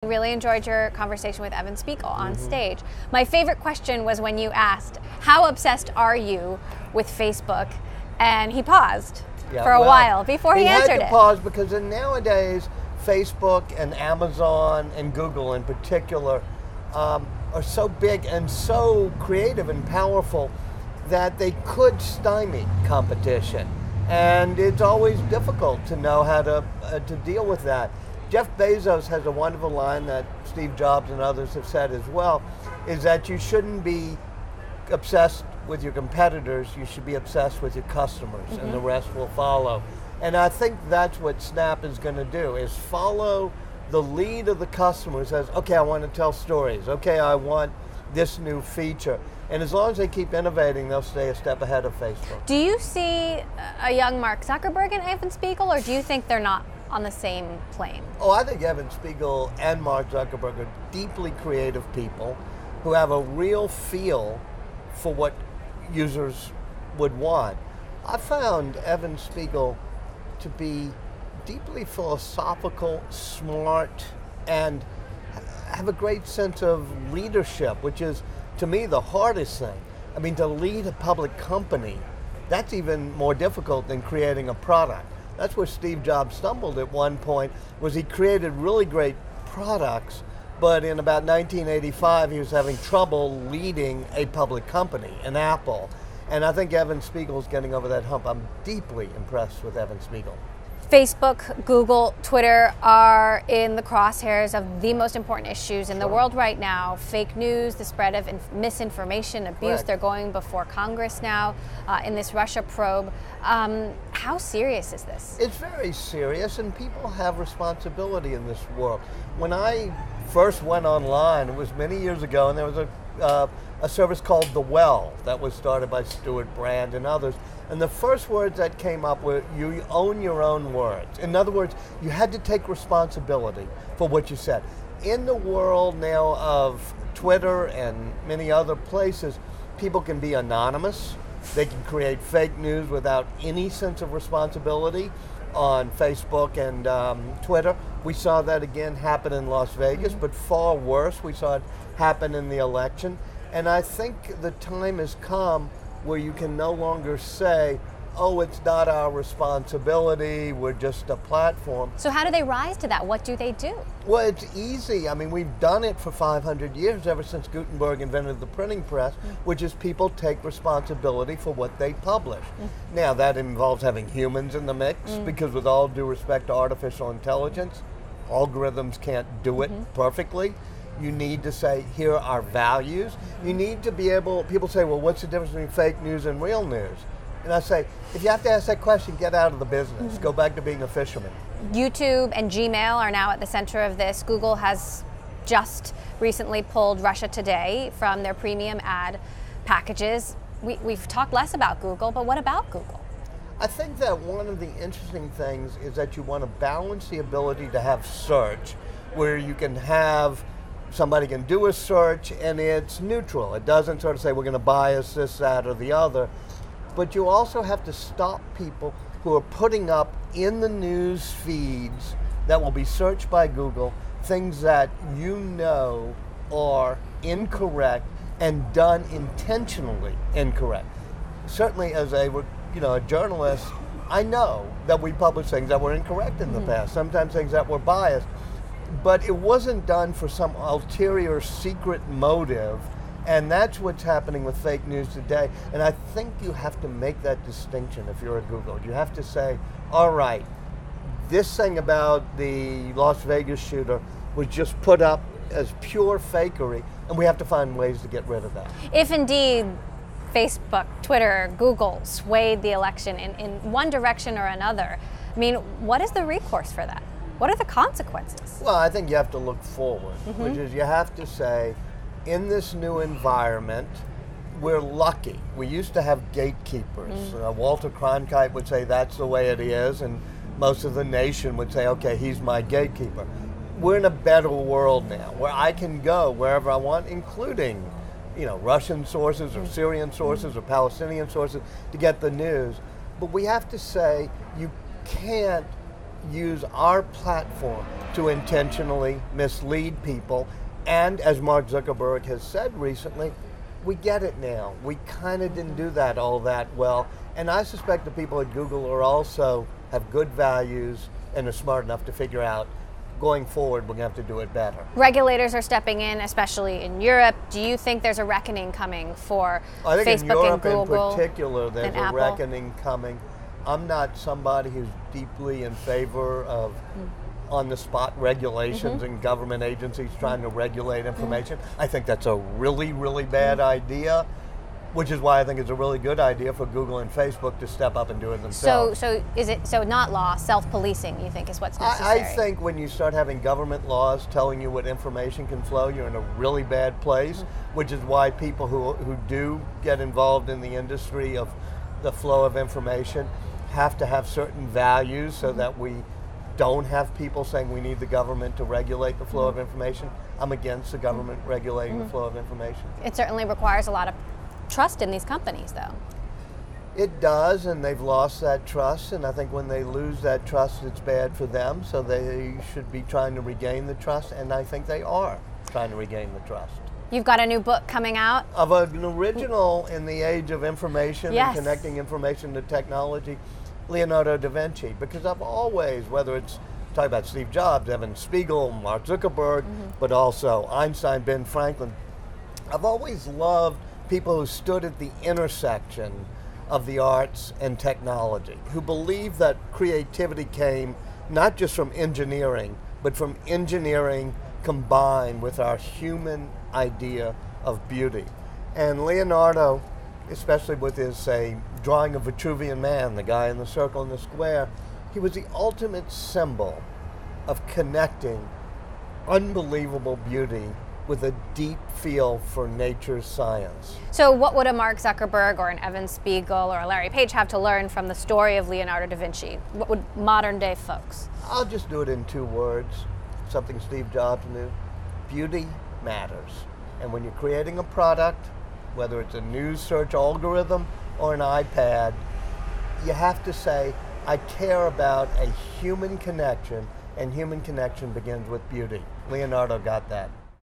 Really enjoyed your conversation with Evan Spiegel on stage. My favorite question was when you asked, how obsessed are you with Facebook? And he paused for a while before he answered it. He had to pause because nowadays, Facebook and Amazon and Google in particular are so big and so creative and powerful that they could stymie competition. And it's always difficult to know how to deal with that. Jeff Bezos has a wonderful line that Steve Jobs and others have said as well, is that you shouldn't be obsessed with your competitors, you should be obsessed with your customers, and the rest will follow. And I think that's what Snap is going to do, is follow the lead of the customer who says, okay, I want to tell stories, okay, I want this new feature. And as long as they keep innovating, they'll stay a step ahead of Facebook. Do you see a young Mark Zuckerberg and Evan Spiegel, or do you think they're not on the same plane? Oh, I think Evan Spiegel and Mark Zuckerberg are deeply creative people who have a real feel for what users would want. I found Evan Spiegel to be deeply philosophical, smart, and have a great sense of leadership, which is, to me, the hardest thing. I mean, to lead a public company, that's even more difficult than creating a product. That's where Steve Jobs stumbled at one point, was he created really great products, but in about 1985, he was having trouble leading a public company, an Apple. And I think Evan Spiegel's getting over that hump. I'm deeply impressed with Evan Spiegel. Facebook, Google, Twitter are in the crosshairs of the most important issues in the world right now. Fake news, the spread of misinformation, abuse. Correct. They're going before Congress now in this Russia probe. How serious is this? It's very serious, and people have responsibility in this world. When I first went online, it was many years ago, and there was a service called The Well that was started by Stuart Brand and others. And the first words that came up were, you own your own words. In other words, you had to take responsibility for what you said. In the world now of Twitter and many other places, people can be anonymous. They can create fake news without any sense of responsibility on Facebook and Twitter. We saw that again happen in Las Vegas, but far worse, we saw it happen in the election. And I think the time has come where you can no longer say, oh, it's not our responsibility, we're just a platform. So how do they rise to that? What do they do? Well, it's easy. I mean, we've done it for 500 years, ever since Gutenberg invented the printing press, which is people take responsibility for what they publish. Now, that involves having humans in the mix, because with all due respect to artificial intelligence, algorithms can't do it perfectly. You need to say, here are our values. You need to be able, people say, well, what's the difference between fake news and real news? And I say, if you have to ask that question, get out of the business. Go back to being a fisherman. YouTube and Gmail are now at the center of this. Google has just recently pulled Russia Today from their premium ad packages. We've talked less about Google, but what about Google? I think that one of the interesting things is that you want to balance the ability to have search, where you can have somebody can do a search and it's neutral. It doesn't sort of say we're going to bias this, that, or the other. But you also have to stop people who are putting up in the news feeds that will be searched by Google things that you know are incorrect and done intentionally incorrect. Certainly as a journalist, I know that we publish things that were incorrect in the past, sometimes things that were biased. But it wasn't done for some ulterior secret motive, and that's what's happening with fake news today. And I think you have to make that distinction if you're at Google. You have to say, all right, this thing about the Las Vegas shooter was just put up as pure fakery, and we have to find ways to get rid of that. If indeed Facebook, Twitter, Google swayed the election in one direction or another, I mean, what is the recourse for that? What are the consequences? Well, I think you have to look forward, which is you have to say, in this new environment, we're lucky. We used to have gatekeepers. Walter Cronkite would say that's the way it is, and most of the nation would say, okay, he's my gatekeeper. We're in a better world now, where I can go wherever I want, including Russian sources or Syrian sources or Palestinian sources to get the news. But we have to say, you can't use our platform to intentionally mislead people. And as Mark Zuckerberg has said recently, we get it now. We kind of didn't do that all that well. And I suspect the people at Google are also have good values and are smart enough to figure out going forward we're going to have to do it better. Regulators are stepping in, especially in Europe. Do you think there's a reckoning coming for I think Facebook in Europe and Google? In particular, there's a Apple? reckoning coming. I'm not somebody who's deeply in favor of on-the-spot regulations and government agencies trying to regulate information. I think that's a really, really bad idea, which is why I think it's a really good idea for Google and Facebook to step up and do it themselves. So is it not law, self-policing? You think is what's necessary? I think when you start having government laws telling you what information can flow, you're in a really bad place. Which is why people who do get involved in the industry of the flow of information have to have certain values so that we don't have people saying we need the government to regulate the flow of information. I'm against the government regulating the flow of information. It certainly requires a lot of trust in these companies, though. It does, and they've lost that trust, and I think when they lose that trust, it's bad for them, so they should be trying to regain the trust, and I think they are trying to regain the trust. You've got a new book coming out. Of an original in the age of information Yes. and connecting information to technology, Leonardo da Vinci, because I've always, whether it's talking about Steve Jobs, Evan Spiegel, Mark Zuckerberg, but also Einstein, Ben Franklin, I've always loved people who stood at the intersection of the arts and technology, who believed that creativity came not just from engineering, but from engineering combined with our human idea of beauty. And Leonardo, especially with his, say, drawing of Vitruvian Man, the guy in the circle and the square, he was the ultimate symbol of connecting unbelievable beauty with a deep feel for nature's science. So what would a Mark Zuckerberg or an Evan Spiegel or a Larry Page have to learn from the story of Leonardo da Vinci? What would modern day folks? I'll just do it in 2 words, something Steve Jobs knew. Beauty matters. And when you're creating a product, whether it's a news search algorithm or an iPad, you have to say, I care about a human connection, and human connection begins with beauty. Leonardo got that.